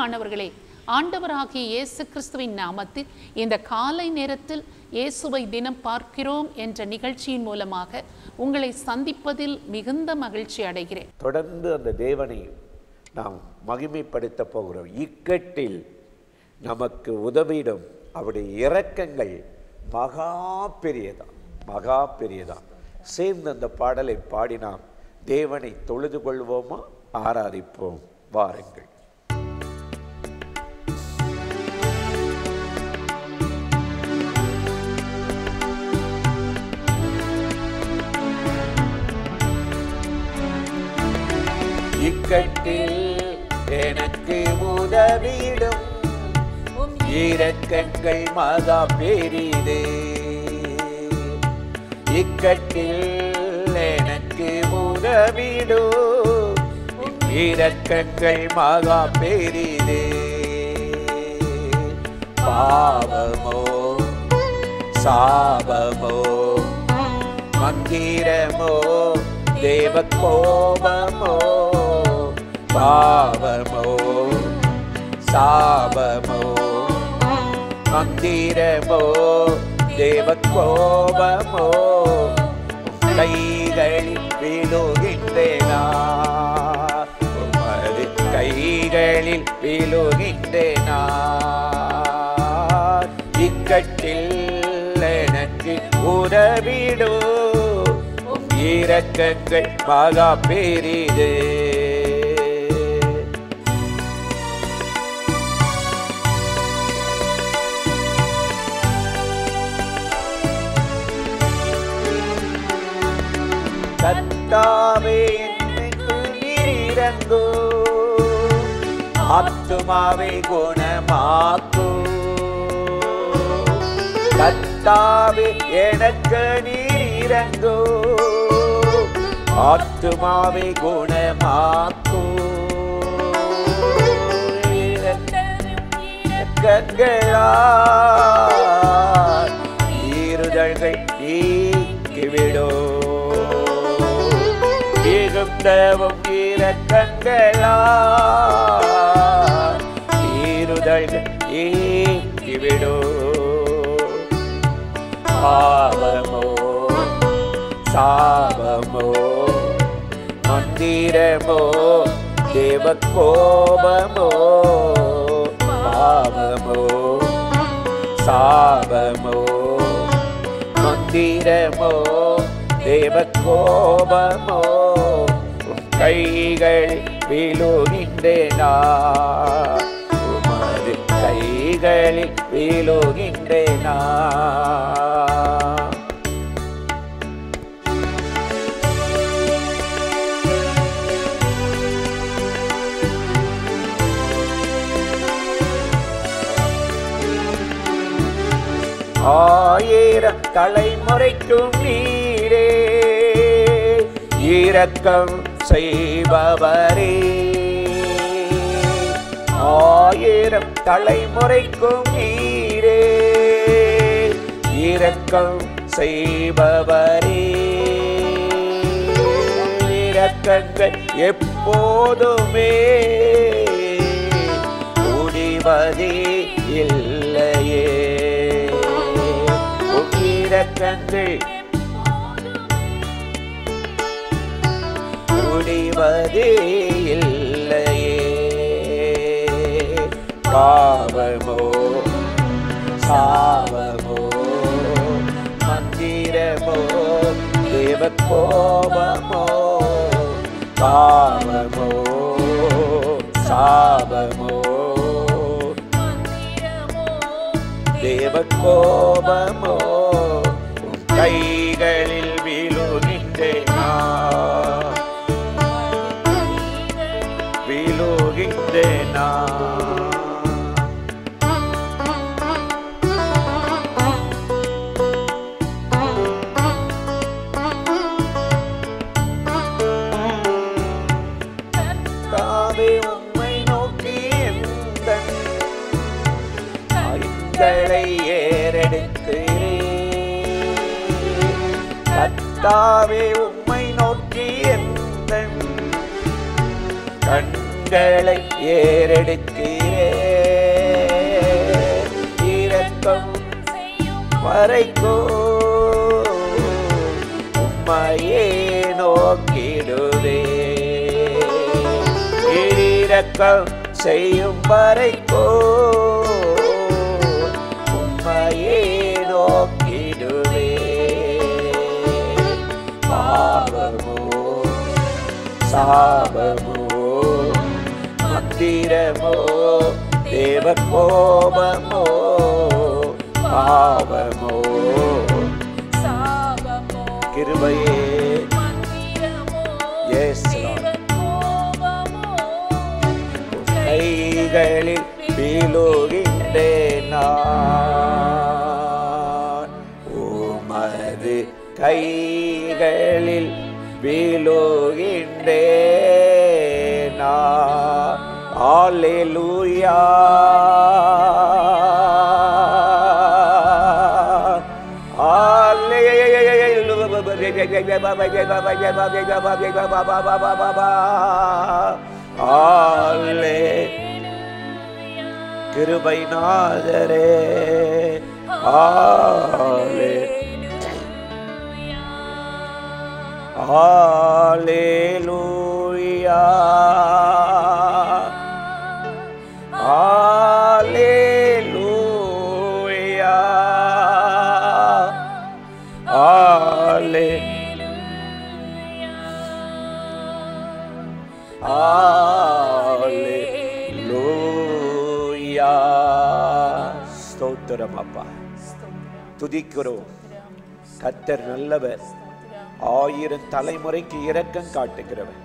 பிரியமானவர்களே, ஆண்டவராகிய இயேசு கிறிஸ்துவின் நாமத்தில் இந்த காலை நேரத்தில் இயேசுவை தினம் பார்க்கிறோம் என்ற நிகழ்ச்சியின் மூலமாக உங்களை சந்திப்பதில் மிகுந்த மகிழ்ச்சி அடைகிறேன். தொடர்ந்து அந்த தேவனை நாம் மகிமைப்படுத்த போகிறோம். இக்கட்டில் நமக்கு உதவிடும் அவருடைய இரக்கங்கள் மகா பெரியதான். சேர்ந்து அந்த பாடலை பாடி நாம் தேவனை தொழுது கொள்வோமா, ஆராதிப்போம். வாருங்கள். இக்கட்டில் எனக்கு உதவிடும் இரக்கங்கள் மகா பெரிதே. இக்கட்டில் எனக்கு உதவிடும் இரக்கங்கள் மகா பெரிதே. பாவமோ சாபமோ மந்திரமோ தேவ கோபமோ, பாவமோ சாபமோ மந்திரமோ தேவ கோபமோ, கைகளில் விழுகின்றேனா, உமது கைகளில் விழுகின்றேனா. இக்கட்டில் எனக்கு உதவிடோ இரக்கங்கள் மகா பெரிதே. கர்த்தாவே எனக்கு நீரங்கோ, ஆத்துமாவை குணமாக்கு. கர்த்தாவே எனக்கு நீரங்கோ, ஆத்துமாவை குணமாக்கு. இரக்கங்களால் ஈறுதல்கள் நீக்கிவிடோ, மிகுந்தவும் இரக்கங்களால் ஈறுதல்கள் நீக்கிவிடோ. பாவமோ சாபமோ மந்திரமோ தேவ கோபமோ, பாவமோ சாபமோ மந்திரமோ தேவ கோபமோ, கைகள் விழுகின்றேனா, உமது கைகளில் விழுகின்றேனா. ஆயிரம் தலைமுறைக்கும் நீரே இரக்கம் செய்பவரே. ஆயிரம் தலைமுறைக்கும் நீரே இரக்கம் செய்பவரே. இரக்கங்கள் எப்போதுமே முடிவதே இல்லையே. இரக்கங்கள் முடிவதே இல்லையே. பாவமோ சாபமோ மந்திரமோ தேவ கோபமோ, பாவமோ சாபமோ தேவ கோபமோ, கைகளில் விழுகின்றேனா, விழுகின்றேனா. கர்த்தாவே உம்மை நோக்கி எந்தன் கைகளை ஏறெடுக்கிறேன். கர்த்தாவே உம்மை நோக்கி எந்தன் எங்களை ஏறெடுக்கிறே இரக்கம் வரைக்கும் உம்மையே நோக்கிடுவே இரக்கம் செய்யும் வரைக்கும் உம்மையே நோக்கிடுவே பாவமோ சாபமோ மந்திரமோ தேவ கோபமோ பாவமோ சாபமோ கிருபையே மந்திரமோ கைகளில் வீழுகின்றேன் நான் உமது கைகளில் வீழுகின்றேன் நான் அல்லேலூயா கிருபை நாதரே ஹல்லேலூயா ஹல்லேலூயா ஹல்லேலூயா ஸ்தோத்திரம் அப்பா துதிக்கிறோம் கர்த்தர் நல்லவர் 1000 தலைமுறைக்கு இரக்கம் காட்டுகிறவர்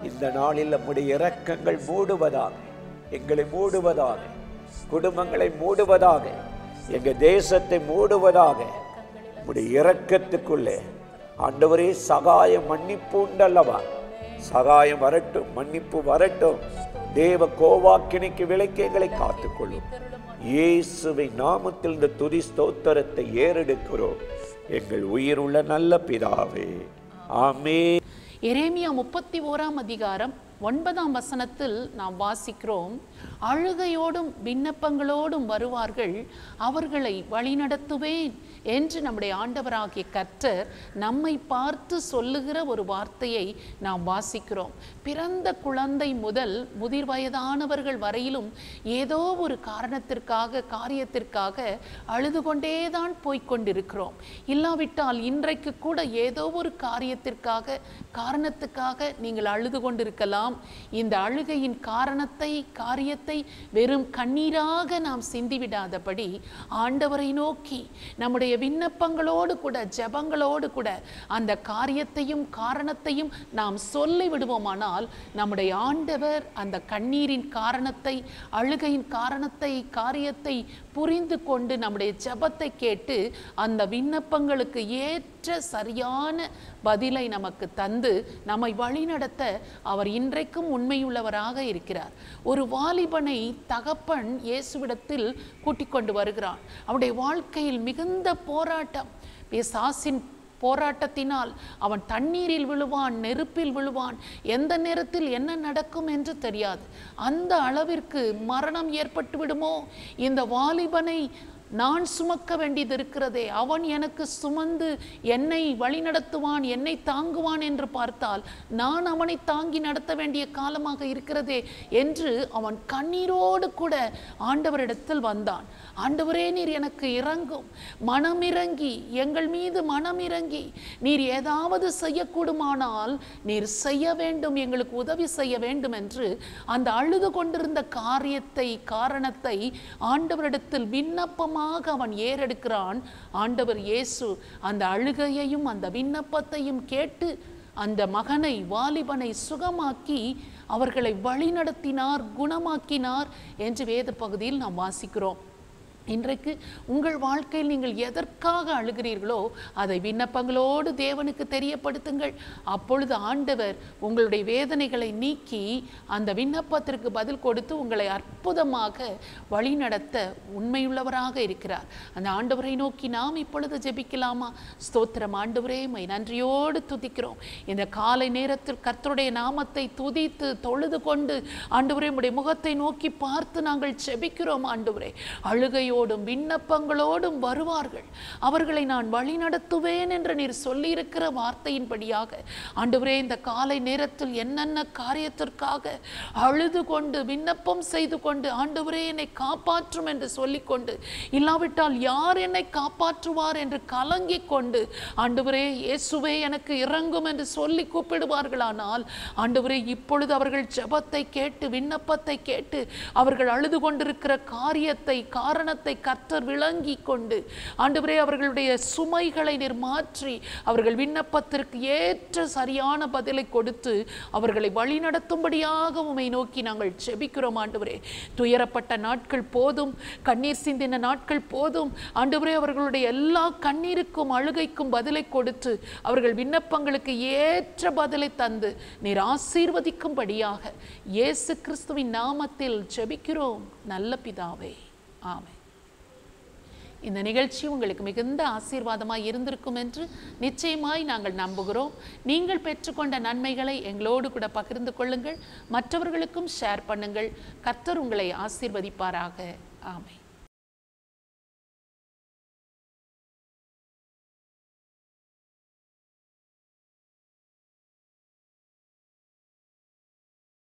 இந்த நாளில் நம்முடைய இரக்கங்கள் மூடுவதாக எங்களை மூடுவதாக குடும்பங்களை மூடுவதாக எங்க தேசத்தை மூடுவதாக நம்முடைய இரக்கத்துக்குள்ளே ஆண்டவரே சகாயம் மன்னிப்பு உண்டல்லவா சகாயம் வரட்டும் மன்னிப்பு வரட்டும் தேவ கோவாக்கினைக்கு விலக்கி எங்களை காத்துக்கொள்ளும் இயேசுவின் நாமத்தில் இந்த துதி ஸ்தோத்திரத்தை ஏறெடுக்கிறோம் எங்கள் உயிருள்ள நல்ல பிதாவே ஆமென். எரேமியா 31ஆம் அதிகாரம் 9ஆம் வசனத்தில் நாம் வாசிக்கிறோம், அழுகையோடும் விண்ணப்பங்களோடும் வருவார்கள், அவர்களை வழிநடத்துவேன் என்று நம்முடைய ஆண்டவராகிய கர்த்தர் நம்மை பார்த்து சொல்லுகிற ஒரு வார்த்தையை நாம் வாசிக்கிறோம். பிறந்த குழந்தை முதல் முதிர் வயதானவர்கள் வரையிலும் ஏதோ ஒரு காரியத்திற்காக அழுது கொண்டேதான் போய்கொண்டிருக்கிறோம். இல்லாவிட்டால் இன்றைக்கு கூட ஏதோ ஒரு காரணத்துக்காக நீங்கள் அழுது கொண்டிருக்கலாம். இந்த அழுகையின் காரியத்தை வெறும் கண்ணீராக நாம் சிந்திவிடாதபடி ஆண்டவரை நோக்கி நம்முடைய விண்ணப்பங்களோடு கூட ஜெபங்களோடு கூட அந்த காரணத்தையும் நாம் சொல்லி விடுவோமானால் நம்முடைய ஆண்டவர் அந்த கண்ணீரின் காரணத்தை, அழுகையின் காரியத்தை புரிந்து கொண்டு நம்முடைய ஜெபத்தை கேட்டு அந்த விண்ணப்பங்களுக்கு ஏற்ற சரியான பதிலை நமக்கு தந்து நம்மை வழிநடத்த அவர் இன்றைக்கும் உண்மையுள்ளவராக இருக்கிறார். ஒரு வாலிபனை தகப்பன் இயேசுவிடத்தில் கூட்டிக் கொண்டு வருகிறான். அவனுடைய வாழ்க்கையில் மிகுந்த போராட்டம், பிசாசின் போராட்டத்தினால் அவன் தண்ணீரில் விழுவான், நெருப்பில் விழுவான், எந்த நேரத்தில் என்ன நடக்கும் என்று தெரியாது. அந்த அளவிற்கு மரணம் ஏற்பட்டு விடுமோ, இந்த வாலிபனை நான் சுமக்க வேண்டியது இருக்கிறதே, அவன் எனக்கு சுமந்து என்னை வழிநடத்துவான், என்னை தாங்குவான் என்று பார்த்தால் நான் அவனை தாங்கி நடத்த வேண்டிய காலமாக இருக்கிறதே என்று அவன் கண்ணீரோடு கூட ஆண்டவரிடத்தில் வந்தான். ஆண்டவரே, நீர் எனக்கு இறங்கும், மனமிறங்கி எங்கள் மீது மனமிறங்கி நீர் ஏதாவது செய்யக்கூடுமானால் நீர் செய்ய வேண்டும், எங்களுக்கு உதவி செய்ய வேண்டும் என்று அந்த அழுது கொண்டிருந்த காரணத்தை ஆண்டவரிடத்தில் விண்ணப்பமாக அவன் ஏறெடுக்கிறான். ஆண்டவர் இயேசு அந்த அழுகையையும் அந்த விண்ணப்பத்தையும் கேட்டு அந்த மகனை, வாலிபனை சுகமாக்கி அவர்களை வழிநடத்தினார், குணமாக்கினார் என்று வேத பகுதியில் நாம் வாசிக்கிறோம். இன்றைக்கு உங்கள் வாழ்க்கையில் நீங்கள் எதற்காக அழுகிறீர்களோ அதை விண்ணப்பங்களோடு தேவனுக்கு தெரியப்படுத்துங்கள். அப்பொழுது ஆண்டவர் உங்களுடைய வேதனைகளை நீக்கி அந்த விண்ணப்பத்திற்கு பதில் கொடுத்து உங்களை அற்புதமாக வழிநடத்த உண்மையுள்ளவராக இருக்கிறார். அந்த ஆண்டவரை நோக்கி நாம் இப்பொழுது ஜெபிக்கலாமா? ஸ்தோத்திரம் ஆண்டவரே, மை நன்றியோடு துதிக்கிறோம். இந்த காலை நேரத்தில் கர்த்தருடைய நாமத்தை துதித்து தொழுது கொண்டு ஆண்டவரே உம்முடைய முகத்தை நோக்கி பார்த்து நாங்கள் ஜெபிக்கிறோம். ஆண்டவரே, அழுகையோடும் விண்ணப்பங்களோடும் வருவார்கள், அவர்களை நான் வழி நடத்துவேன் என்று நீர் சொல்லியிருக்கிற வார்த்தையின்படியாக ஆண்டவரே, இந்த காலை நேரத்தில் என்னென்ன காரியத்திற்காக அழுது கொண்டு விண்ணப்பம் செய்து கொண்டு ஆண்டவரே என்னை காப்பாற்றும் என்று சொல்லிக்கொண்டு, இல்லாவிட்டால் யார் என்னை காப்பாற்றுவார் என்று கலங்கிக் கொண்டு ஆண்டவரே இயேசுவே எனக்கு இறங்கும் என்று சொல்லி கூப்பிடுவார்களானால் ஆண்டவரே, இப்பொழுது அவர்கள் ஜெபத்தை கேட்டு விண்ணப்பத்தை கேட்டு அவர்கள் அழுது கொண்டிருக்கிற காரணத்தை கர்த்தர் விளங்கி கொண்டு ஆண்டவரே அவர்களுடைய சுமைகளை நீர் மாற்றி அவர்கள் விண்ணப்பத்திற்கு ஏற்ற சரியான பதிலை கொடுத்து அவர்களை வழிநடத்தும்படியாக உம்மை நோக்கி நாங்கள் ஜெபிக்கிறோம். ஆண்டவரே, துயரப்பட்ட நாட்கள் போதும், கண்ணீர் சிந்தின நாட்கள் போதும். ஆண்டவரே, அவர்களுடைய எல்லா கண்ணீருக்கும் அழுகைக்கும் பதிலை கொடுத்து அவர்கள் விண்ணப்பங்களுக்கு ஏற்ற பதிலை தந்து நீர் ஆசீர்வதிக்கும்படியாக இயேசு கிறிஸ்துவின் நாமத்தில் ஜெபிக்கிறோம் நல்ல பிதாவே, ஆமென். இந்த நிகழ்ச்சி உங்களுக்கு மிகுந்த ஆசீர்வாதமாய் இருந்திருக்கும் என்று நிச்சயமாய் நாங்கள் நம்புகிறோம். நீங்கள் பெற்றுக்கொண்ட நன்மைகளை எங்களோடு கூட பகிர்ந்து கொள்ளுங்கள், மற்றவர்களுக்கும் ஷேர் பண்ணுங்கள். கர்த்தர் உங்களை ஆசீர்வதிப்பாராக. ஆமென்.